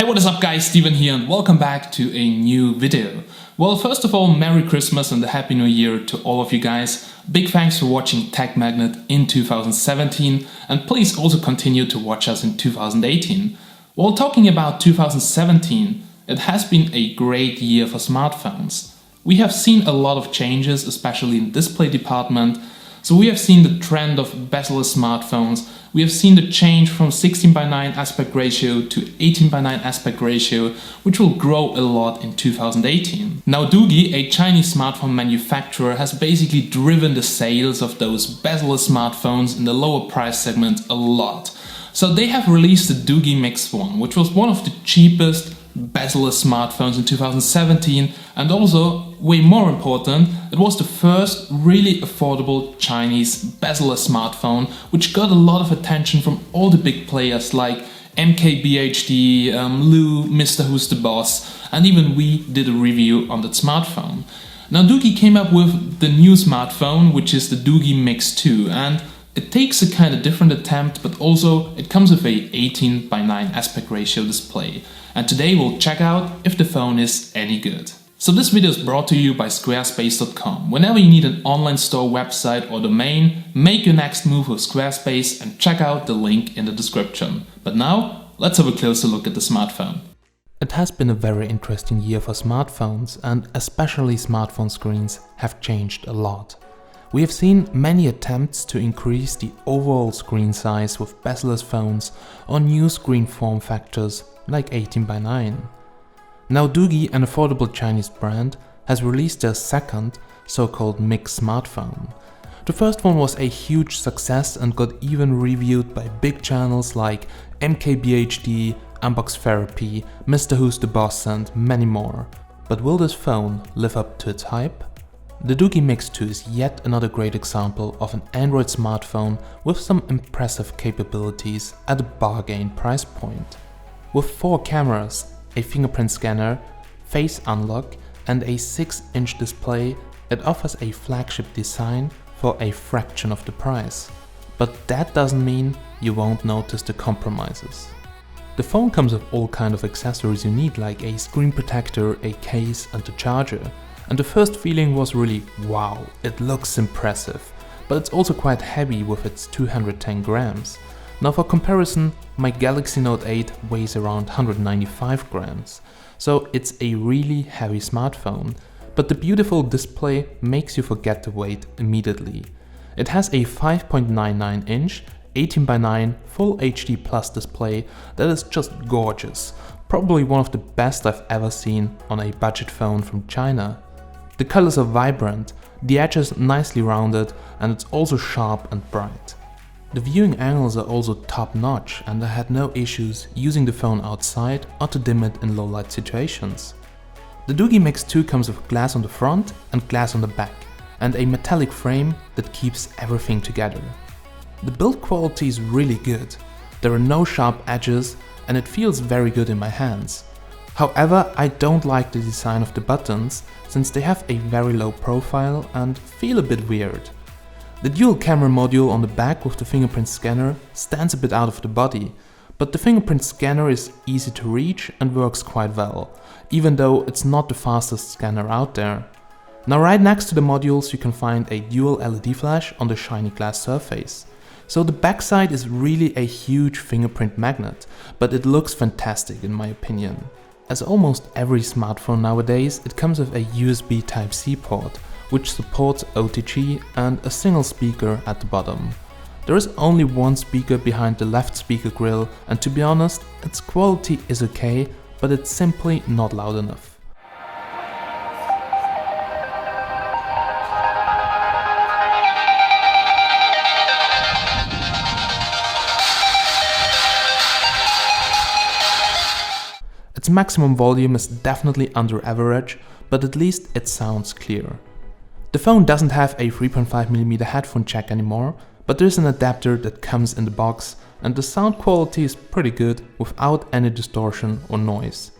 Hey, what is up guys, Steven here and welcome back to a new video. Well, first of all, Merry Christmas and a Happy New Year to all of you guys. Big thanks for watching TechMagnet in 2017 and please also continue to watch us in 2018. While talking about 2017, it has been a great year for smartphones. We have seen a lot of changes, especially in the display department. So we have seen the trend of bezel-less smartphones, we have seen the change from 16:9 aspect ratio to 18:9 aspect ratio, which will grow a lot in 2018. Now Doogee, a Chinese smartphone manufacturer, has basically driven the sales of those bezel-less smartphones in the lower price segment a lot. So they have released the Doogee Mix 1, which was one of the cheapest bezel-less smartphones in 2017, and also, way more important, it was the first really affordable Chinese bezel-less smartphone, which got a lot of attention from all the big players like MKBHD, Lou, Mr. Who's the Boss, and even we did a review on that smartphone. Now Doogee came up with the new smartphone, which is the Doogee Mix 2, and it takes a kind of different attempt, but also it comes with a 18:9 aspect ratio display. And today we'll check out if the phone is any good. So this video is brought to you by Squarespace.com. Whenever you need an online store website or domain, make your next move with Squarespace and check out the link in the description. But now, let's have a closer look at the smartphone. It has been a very interesting year for smartphones, and especially smartphone screens have changed a lot. We have seen many attempts to increase the overall screen size with bezel-less phones or new screen form factors like 18:9. Now Doogee, an affordable Chinese brand, has released their second, so-called Mix smartphone. The first one was a huge success and got even reviewed by big channels like MKBHD, Unbox Therapy, Mr. Who's the Boss and many more. But will this phone live up to its hype? The Doogee Mix 2 is yet another great example of an Android smartphone with some impressive capabilities at a bargain price point. With 4 cameras, a fingerprint scanner, face unlock and a 6-inch display, it offers a flagship design for a fraction of the price. But that doesn't mean you won't notice the compromises. The phone comes with all kinds of accessories you need, like a screen protector, a case and a charger. And the first feeling was really wow, it looks impressive, but it's also quite heavy with its 210 grams. Now for comparison, my Galaxy Note 8 weighs around 195 grams, so it's a really heavy smartphone. But the beautiful display makes you forget the weight immediately. It has a 5.99-inch 18:9 Full HD Plus display that is just gorgeous, probably one of the best I've ever seen on a budget phone from China. The colors are vibrant, the edges nicely rounded, and it's also sharp and bright. The viewing angles are also top-notch, and I had no issues using the phone outside or to dim it in low-light situations. The Doogee Mix 2 comes with glass on the front and glass on the back, and a metallic frame that keeps everything together. The build quality is really good, there are no sharp edges, and it feels very good in my hands. However, I don't like the design of the buttons, since they have a very low profile and feel a bit weird. The dual camera module on the back with the fingerprint scanner stands a bit out of the body, but the fingerprint scanner is easy to reach and works quite well, even though it's not the fastest scanner out there. Now right next to the modules you can find a dual LED flash on the shiny glass surface. So the backside is really a huge fingerprint magnet, but it looks fantastic in my opinion. As almost every smartphone nowadays, it comes with a USB Type-C port, which supports OTG and a single speaker at the bottom. There is only one speaker behind the left speaker grill, and to be honest, its quality is okay, but it's simply not loud enough. Its maximum volume is definitely under average, but at least it sounds clear. The phone doesn't have a 3.5mm headphone jack anymore, but there is an adapter that comes in the box, and the sound quality is pretty good without any distortion or noise.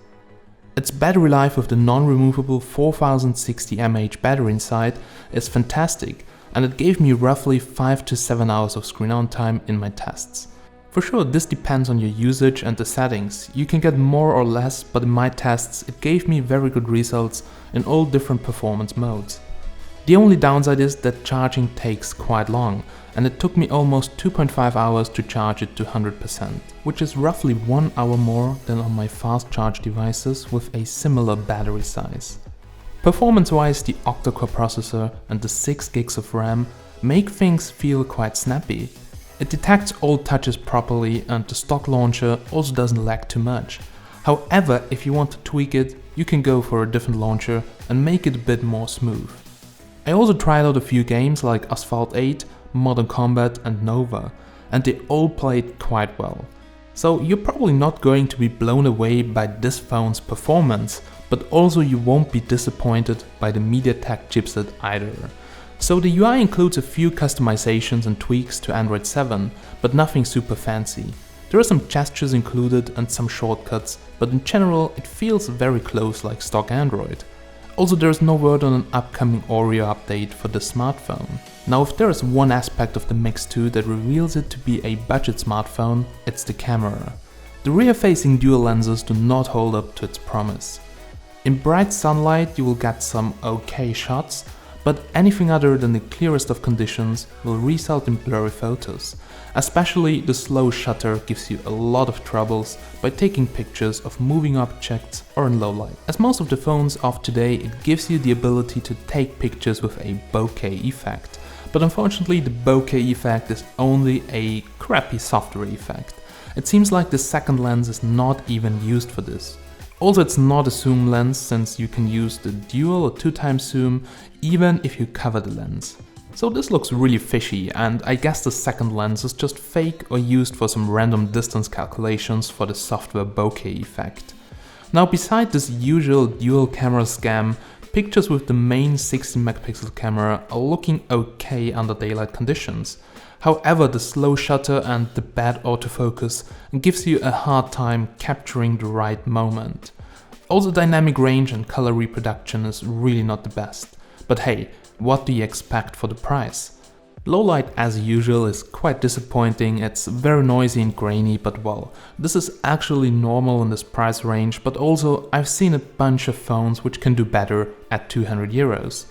Its battery life with the non-removable 4060 mAh battery inside is fantastic, and it gave me roughly 5 to 7 hours of screen on time in my tests. For sure, this depends on your usage and the settings. You can get more or less, but in my tests it gave me very good results in all different performance modes. The only downside is that charging takes quite long, and it took me almost 2.5 hours to charge it to 100%, which is roughly 1 hour more than on my fast charge devices with a similar battery size. Performance-wise, the octa-core processor and the 6 gigs of RAM make things feel quite snappy. It detects all touches properly and the stock launcher also doesn't lag too much. However, if you want to tweak it, you can go for a different launcher and make it a bit more smooth. I also tried out a few games like Asphalt 8, Modern Combat and Nova, and they all played quite well. So you're probably not going to be blown away by this phone's performance, but also you won't be disappointed by the MediaTek chipset either. So the UI includes a few customizations and tweaks to Android 7, but nothing super fancy. There are some gestures included and some shortcuts, but in general it feels very close like stock Android. Also, there is no word on an upcoming Oreo update for the smartphone. Now, if there is one aspect of the Mix 2 that reveals it to be a budget smartphone, it's the camera. The rear-facing dual lenses do not hold up to its promise. In bright sunlight you will get some okay shots, but anything other than the clearest of conditions will result in blurry photos. Especially the slow shutter gives you a lot of troubles by taking pictures of moving objects or in low light. As most of the phones of today, it gives you the ability to take pictures with a bokeh effect. But unfortunately the bokeh effect is only a crappy software effect. It seems like the second lens is not even used for this. Also, it's not a zoom lens since you can use the dual or 2x zoom even if you cover the lens. So this looks really fishy, and I guess the second lens is just fake or used for some random distance calculations for the software bokeh effect. Now, beside this usual dual camera scam, pictures with the main 16 megapixel camera are looking okay under daylight conditions. However, the slow shutter and the bad autofocus gives you a hard time capturing the right moment. Also, dynamic range and color reproduction is really not the best. But hey, what do you expect for the price? Low light as usual is quite disappointing. It's very noisy and grainy, but well, this is actually normal in this price range, but also I've seen a bunch of phones which can do better at 200 euros.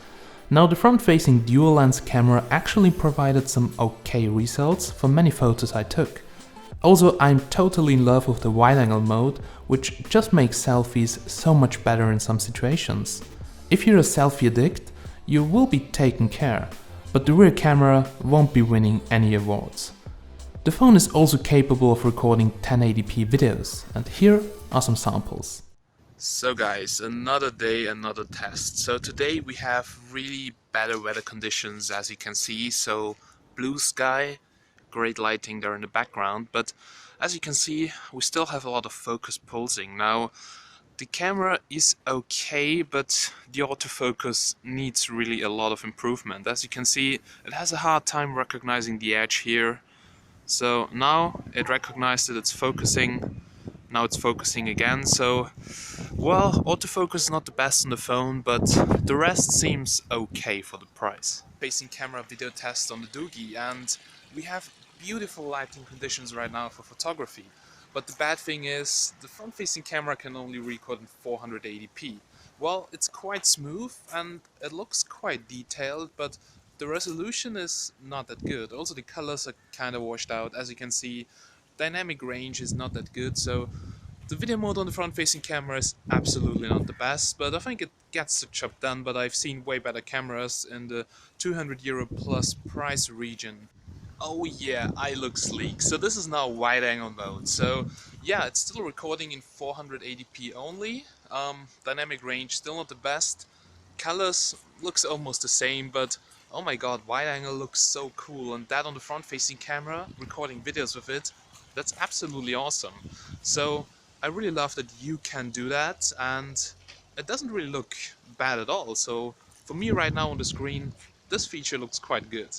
Now, the front-facing dual lens camera actually provided some okay results for many photos I took. Also, I'm totally in love with the wide-angle mode, which just makes selfies so much better in some situations. If you're a selfie addict, you will be taken care, but the rear camera won't be winning any awards. The phone is also capable of recording 1080p videos, and here are some samples. So guys, another day, another test. So today we have really better weather conditions, as you can see. So blue sky, great lighting there in the background, but as you can see we still have a lot of focus pulsing. Now the camera is okay, but the autofocus needs really a lot of improvement. As you can see, it has a hard time recognizing the edge here. So now it recognized that it's focusing. Now it's focusing again. So, well, autofocus is not the best on the phone, but the rest seems okay for the price. Facing camera video test on the Doogee, and we have beautiful lighting conditions right now for photography. But the bad thing is, the front-facing camera can only record in 480p. Well, it's quite smooth and it looks quite detailed, but the resolution is not that good. Also, the colors are kind of washed out. As you can see, dynamic range is not that good, so the video mode on the front-facing camera is absolutely not the best, but I think it gets the job done. But I've seen way better cameras in the 200 euro plus price region. Oh yeah, I look sleek. So this is now wide-angle mode. So yeah, it's still recording in 480p only. Dynamic range still not the best. Colors looks almost the same, but oh my god, wide-angle looks so cool. And that on the front-facing camera, recording videos with it, that's absolutely awesome. So I really love that you can do that, and it doesn't really look bad at all. So for me right now on the screen, this feature looks quite good.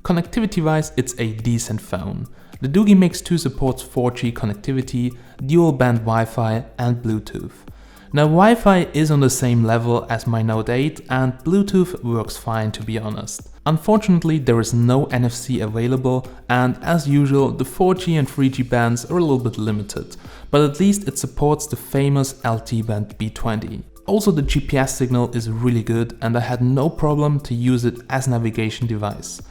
Connectivity-wise, it's a decent phone. The Doogee Mix 2 supports 4G connectivity, dual-band Wi-Fi and Bluetooth. Now Wi-Fi is on the same level as my Note 8 and Bluetooth works fine, to be honest. Unfortunately, there is no NFC available, and as usual the 4G and 3G bands are a little bit limited, but at least it supports the famous LT band B20. Also, the GPS signal is really good and I had no problem to use it as navigation device.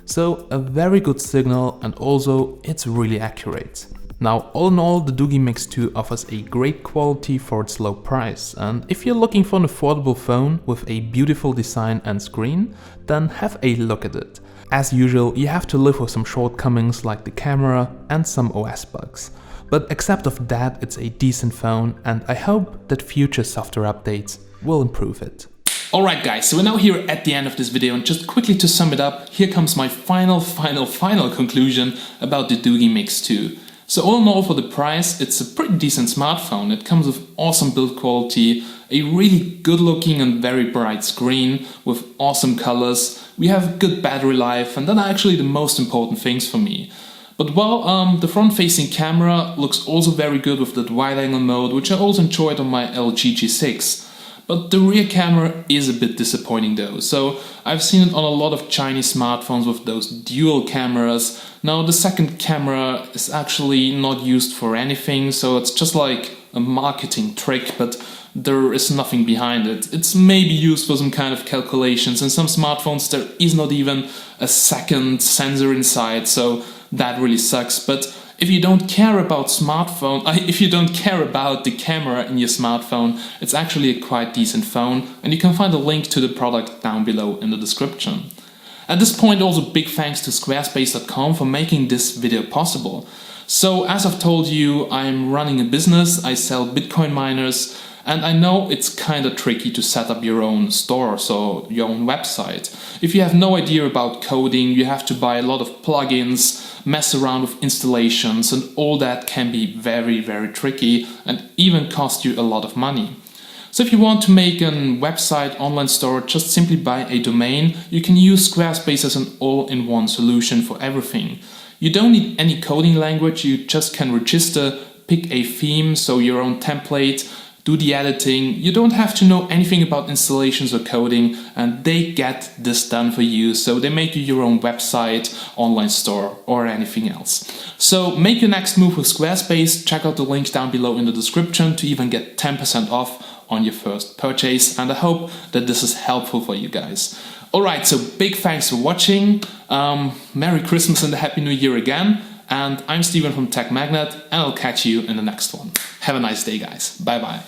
So a very good signal, and also it's really accurate. Now, all in all, the Doogee Mix 2 offers a great quality for its low price, and if you're looking for an affordable phone with a beautiful design and screen, then have a look at it. As usual, you have to live with some shortcomings like the camera and some OS bugs. But except of that, it's a decent phone, and I hope that future software updates will improve it. Alright guys, so we're now here at the end of this video, and just quickly to sum it up, here comes my final conclusion about the Doogee Mix 2. So all in all, for the price, it's a pretty decent smartphone. It comes with awesome build quality, a really good looking and very bright screen with awesome colors. We have good battery life, and that are actually the most important things for me. But well, the front-facing camera looks also very good with that wide-angle mode, which I also enjoyed on my LG G6. But the rear camera is a bit disappointing though, so I've seen it on a lot of Chinese smartphones with those dual cameras. Now the second camera is actually not used for anything, so it's just like a marketing trick, but there is nothing behind it. It's maybe used for some kind of calculations. In some smartphones there is not even a second sensor inside, so that really sucks. But if you don't care about if you don't care about the camera in your smartphone, it's actually a quite decent phone, and you can find a link to the product down below in the description. At this point, also big thanks to squarespace.com for making this video possible. So as I've told you, I'm running a business, I sell Bitcoin miners, and I know it's kinda tricky to set up your own store, so your own website. If you have no idea about coding, you have to buy a lot of plugins, mess around with installations, and all that can be very tricky and even cost you a lot of money. So if you want to make a website online store, just simply buy a domain. You can use Squarespace as an all-in-one solution for everything. You don't need any coding language, you just can register, pick a theme, so your own template, do the editing. You don't have to know anything about installations or coding, and they get this done for you. So they make you your own website, online store, or anything else. So make your next move with Squarespace. Check out the links down below in the description to even get 10% off on your first purchase, and I hope that this is helpful for you guys. Alright, so big thanks for watching. Merry Christmas and a Happy New Year again. And I'm Steven from TechMagnet, and I'll catch you in the next one. Have a nice day, guys. Bye bye.